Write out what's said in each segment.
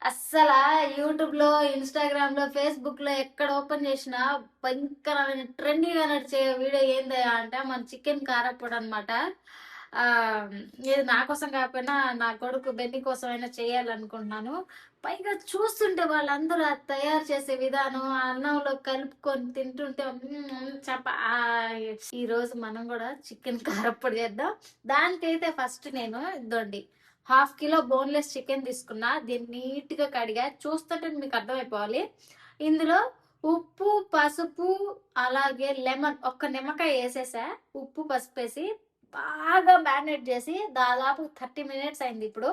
అస్సలు యూట్యూబ్ లో, ఇన్స్టాగ్రామ్ లో, ఫేస్బుక్ లో ఎక్కడ ఓపెన్ చేసినా భయంకరమైన ట్రెండీగా నడిచే వీడియో ఏందయ్యా అంటే మన చికెన్ కారప్పొడి అనమాట. ఆ ఇది నా కోసం కాకపోయినా నా కొడుకు బెన్ని కోసం అయినా చేయాలనుకుంటున్నాను. పైగా చూస్తుంటే వాళ్ళందరూ అది తయారు చేసే విధానం, ఆ అన్నంలో కలుపుకొని తింటుంటే చెప్ప ఈ రోజు మనం కూడా చికెన్ కారప్పొడి చేద్దాం. దానికైతే ఫస్ట్ నేను ఇద్దండి హాఫ్ కిలో బోన్లెస్ చికెన్ తీసుకున్నా. దీన్ని నీట్ గా కడిగా. చూస్తుంటే మీకు అర్థమైపోవాలి. ఇందులో ఉప్పు, పసుపు, అలాగే లెమన్, ఒక్క నిమ్మకాయ వేసేసా. ఉప్పు పసుపు వేసి బాగా మ్యారినేట్ చేసి దాదాపు 30 మినిట్స్ అయింది. ఇప్పుడు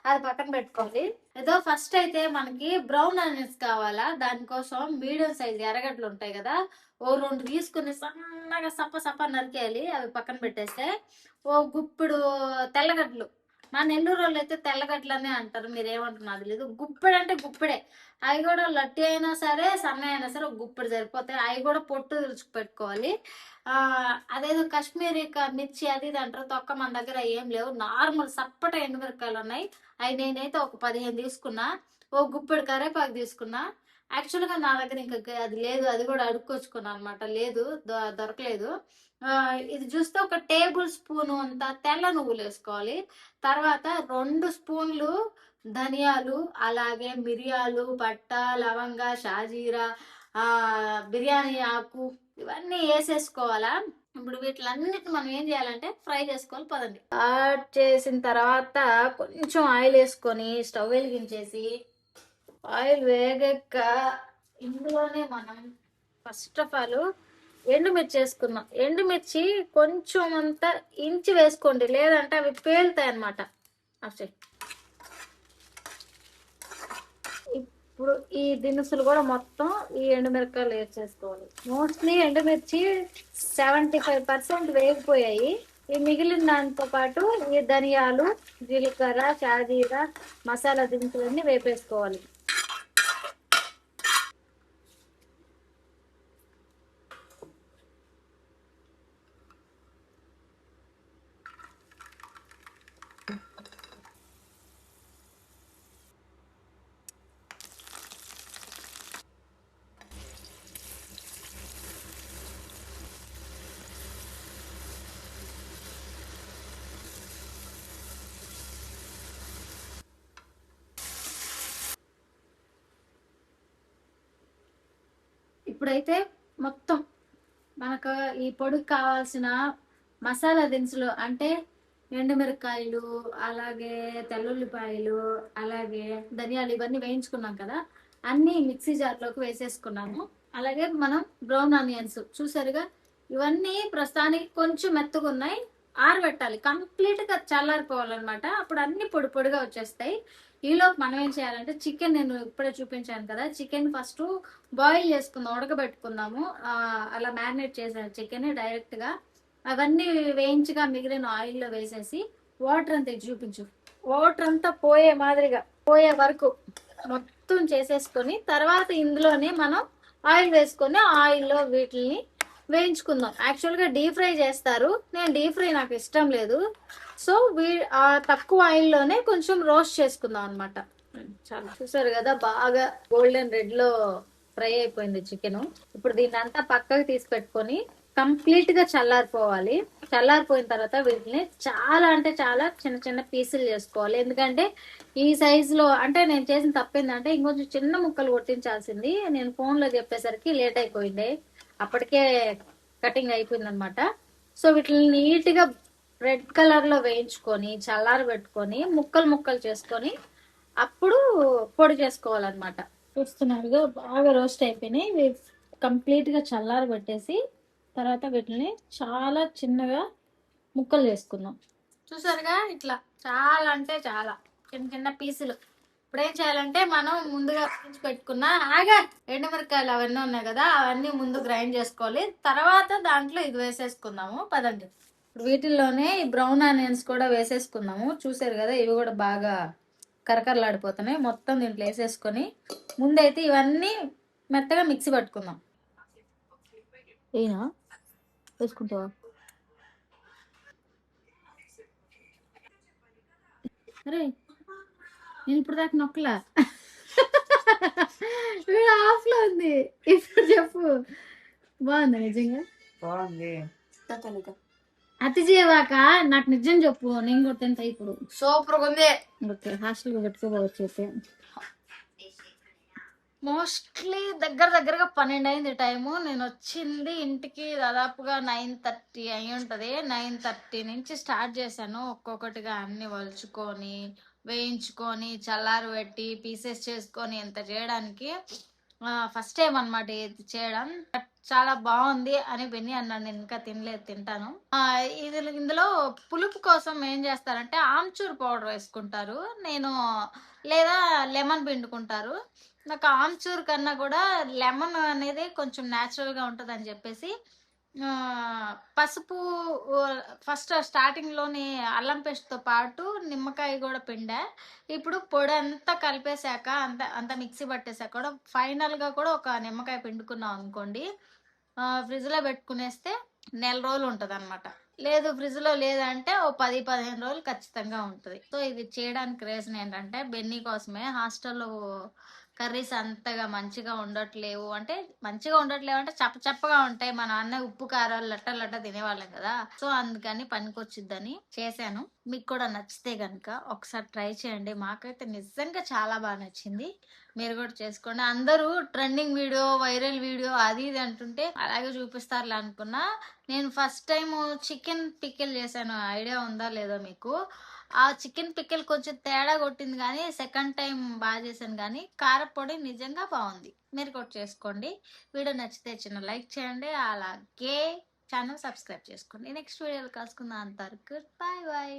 అది పక్కన పెట్టుకోవాలి. ఏదో ఫస్ట్ అయితే మనకి బ్రౌన్ ఆనియన్స్ కావాలా. దానికోసం మీడియం సైజ్ ఎర్రగడ్డలు ఉంటాయి కదా, ఓ 2 తీసుకుని సన్నగా సప్ప సప్ప నరికేయాలి. అవి పక్కన పెట్టేస్తే ఓ గుప్పుడు తెల్లగడ్డలు, మా నెల్లూరు వాళ్ళు అయితే తెల్లగడ్డలనే అంటారు, మీరు ఏమంటున్నారు తెలియదు. గుప్పెడు అంటే గుప్పెడే. అవి కూడా లట్టి అయినా సరే, సన్న అయినా సరే ఒక గుప్పెడు సరిపోతాయి. అవి కూడా పొట్టు తుడుచుకు పెట్టుకోవాలి. అదేదో కాశ్మీరీ మిర్చి అది ఇది అంటారు, తొక్క మన దగ్గర ఏం లేవు. నార్మల్ సప్పట ఎండుమిరకాయలు ఉన్నాయి. అవి నేనైతే ఒక 15 తీసుకున్నా. ఓ గుప్పెడు కరేపాకు తీసుకున్నా. యాక్చువల్గా నా దగ్గర ఇంకా అది లేదు, అది కూడా అడుక్కొచ్చుకున్నా అనమాట. లేదు, దొరకలేదు. ఇది చూస్తే ఒక టేబుల్ స్పూన్ అంత తెల్ల నువ్వులు వేసుకోవాలి. తర్వాత 2 స్పూన్లు ధనియాలు, అలాగే మిరియాలు, పట్ట, లవంగ, షాజీరా, ఆ బిర్యానీ ఆకు, ఇవన్నీ వేసేసుకోవాలా. ఇప్పుడు వీటిలన్నిటి మనం ఏం చేయాలంటే ఫ్రై చేసుకోవాలి. పదండి. యాడ్ చేసిన తర్వాత కొంచెం ఆయిల్ వేసుకొని స్టవ్ వెలిగించేసి, ఆయిల్ వేగాక ఇందులోనే మనం ఫస్ట్ ఆఫ్ ఆల్ ఎండుమిర్చి వేసుకున్నాం. ఎండుమిర్చి కొంచెం అంతా ఇంచి వేసుకోండి, లేదంటే అవి పేలుతాయి అనమాట. ఇప్పుడు ఈ దినుసులు కూడా మొత్తం ఈ ఎండుమిరకాయలు వేసేసుకోవాలి. మోస్ట్లీ ఎండుమిర్చి 75% వేగిపోయాయి. ఈ మిగిలిన దాంతో పాటు ఈ ధనియాలు, జీలకర్ర, షాజీరా, మసాలా దినుసులన్నీ వేపేసుకోవాలి. ఇప్పుడైతే మొత్తం మనకు ఈ పొడికి కావాల్సిన మసాలా దినుసులు అంటే ఎండుమిరకాయలు, అలాగే తెల్లుల్లిపాయలు, అలాగే ధనియాలు, ఇవన్నీ వేయించుకున్నాం కదా, అన్నీ మిక్సీ జార్లోకి వేసేసుకున్నాము. అలాగే మనం బ్రౌన్ ఆనియన్స్ చూసారుగా, ఇవన్నీ ప్రస్తుతానికి కొంచెం మెత్తగా ఉన్నాయి. ఆరబెట్టాలి, కంప్లీట్ గా చల్లారిపోవాలన్నమాట. అప్పుడు అన్ని పొడి పొడిగా వచ్చేస్తాయి. ఈలోపు మనం ఏం చేయాలంటే చికెన్, నేను ఇప్పుడే చూపించాను కదా, చికెన్ ఫస్ట్ బాయిల్ చేసుకుందాం, ఉడకబెట్టుకుందాము. అలా మ్యారినేట్ చేసాను చికెన్ డైరెక్ట్ గా. అవన్నీ వేయించగా మిగిలిన ఆయిల్లో వేసేసి వాటర్ అంతా చూపించు, వాటర్ అంతా పోయే మాదిరిగా పోయే వరకు మొత్తం చేసేసుకొని, తర్వాత ఇందులోనే మనం ఆయిల్ వేసుకొని ఆయిల్లో వీటిని వేయించుకుందాం. యాక్చువల్గా డీప్ ఫ్రై చేస్తారు, నేను డీప్ ఫ్రై నాకు ఇష్టం లేదు. సో తక్కువ ఆయిల్లోనే కొంచెం రోస్ట్ చేసుకుందాం అనమాట. చాలా చూసారు కదా, బాగా గోల్డెన్ రెడ్ లో ఫ్రై అయిపోయింది చికెన్. ఇప్పుడు దీన్ని అంతా పక్కకి తీసి పెట్టుకొని కంప్లీట్ గా చల్లారిపోవాలి. చల్లారిపోయిన తర్వాత వీటిని చాలా అంటే చాలా చిన్న చిన్న పీసులు చేసుకోవాలి. ఎందుకంటే ఈ సైజ్ లో, అంటే నేను చేసిన తప్పిందంటే ఇంకొంచెం చిన్న ముక్కలు కొట్టించాల్సింది. నేను ఫోన్ లో చెప్పేసరికి లేట్ అయిపోయింది, అప్పటికే కటింగ్ అయిపోయింది అనమాట. సో వీటిని నీట్ గా రెడ్ కలర్ లో వేయించుకొని చల్లారి పెట్టుకొని ముక్కలు ముక్కలు చేసుకొని అప్పుడు పొడి చేసుకోవాలన్నమాట. చూస్తున్నారుగా బాగా రోస్ట్ అయిపోయినాయి. కంప్లీట్ గా చల్లారి పెట్టేసి తర్వాత వీటిని చాలా చిన్నగా ముక్కలు చేసుకుందాం. చూసారుగా, ఇట్లా చాలా అంటే చాలా చిన్న చిన్న పీసులు. ఇప్పుడు ఏం చేయాలంటే మనం ముందుగా పెట్టుకున్న ఎండుమిరకాయలు అవన్నీ ఉన్నాయి కదా, అవన్నీ ముందు గ్రైండ్ చేసుకోవాలి. తర్వాత దాంట్లో ఇది వేసేసుకుందాము. పదండి. ఇప్పుడు వీటిల్లోనే ఈ బ్రౌన్ ఆనియన్స్ కూడా వేసేసుకుందాము. చూసారు కదా, ఇవి కూడా బాగా కరకరలాడిపోతున్నాయి. మొత్తం దీంట్లో వేసేసుకొని ముందైతే ఇవన్నీ మెత్తగా మిక్సీ పట్టుకుందాం. ఏనా వేసుకుంటావా? అరే నేను ఇప్పుడు దాకా నొక్కలా. వీడు ఆఫ్ లో ఉంది. ఇప్పుడు చెప్పు, బాగుంది నిజంగా? బాగుంది. అతి చేయవాక, నాకు నిజం చెప్పు, నేను కూడా తింటా ఇప్పుడు. సూపర్ ఉంది. ఓకే, హాస్టల్ పెట్టుకోవచ్చు అయితే. మోస్ట్లీ దగ్గరగా 12 అయింది టైము. నేను వచ్చింది ఇంటికి దాదాపుగా 9:30 అయి ఉంటుంది. 9:30 నుంచి స్టార్ట్ చేశాను ఒక్కొక్కటిగా అన్ని వలుచుకొని వేయించుకొని చల్లారి పెట్టి పీసెస్ చేసుకొని ఇంత చేయడానికి ఫస్ట్ టైం అనమాట ఇది చేయడం. బట్ చాలా బాగుంది అని బెన్ని అన్నాడు. నేను ఇంకా తినలేదు, తింటాను. ఇందులో పులుపు కోసం ఏం చేస్తారంటే ఆమ్చూర్ పౌడర్ వేసుకుంటారు, నేను లేదా లెమన్ పిండుకుంటారు. నాకు ఆమ్చూర్ కన్నా కూడా లెమన్ అనేది కొంచెం న్యాచురల్గా ఉంటుంది అని చెప్పేసి పసుపు ఫస్ట్ స్టార్టింగ్లోని అల్లం పేస్ట్తో పాటు నిమ్మకాయ కూడా పిండా. ఇప్పుడు పొడి అంతా కలిపేశాక అంత మిక్సీ పట్టేశాక కూడా ఫైనల్గా కూడా ఒక నిమ్మకాయ పిండుకున్నాం అనుకోండి, ఫ్రిడ్జ్లో పెట్టుకునేస్తే నెల రోజులు ఉంటుంది అనమాట. లేదు ఫ్రిడ్జ్లో లేదంటే ఓ 10-15 రోజులు ఖచ్చితంగా ఉంటుంది. సో ఇది చేయడానికి రీజన్ ఏంటంటే బెన్నీ కోసమే. హాస్టల్లో కర్రీస్ అంతగా మంచిగా ఉండట్లేవు అంటే చప్పగా ఉంటాయి. మన అన్న ఉప్పు కారాలు లట్ట తినేవాళ్ళం కదా, సో అందుకని పనికొచ్చిద్దని చేశాను. మీకు కూడా నచ్చితే గనుక ఒకసారి ట్రై చేయండి. మాకైతే నిజంగా చాలా బాగా నచ్చింది. మీరు కూడా చేసుకోండి. అందరూ ట్రెండింగ్ వీడియో, వైరల్ వీడియో అది ఇది అంటుంటే అలాగే చూపిస్తారులే అనుకున్నా. నేను ఫస్ట్ టైం చికెన్ పికిల్ చేశాను. ఐడియా ఉందా లేదో మీకు? ఆ చికెన్ పికిల్ కొంచెం తేడా కొట్టింది, కానీ సెకండ్ టైం బాగా చేశాను. కానీ కారపొడి నిజంగా బాగుంది. మీరు కూడా చేసుకోండి. వీడియో నచ్చితే చిన్న లైక్ చేయండి, అలాగే ఛానల్ సబ్స్క్రైబ్ చేసుకోండి. నెక్స్ట్ వీడియోలో కలుసుకుందాం. అంతవరకు బాయ్ బాయ్.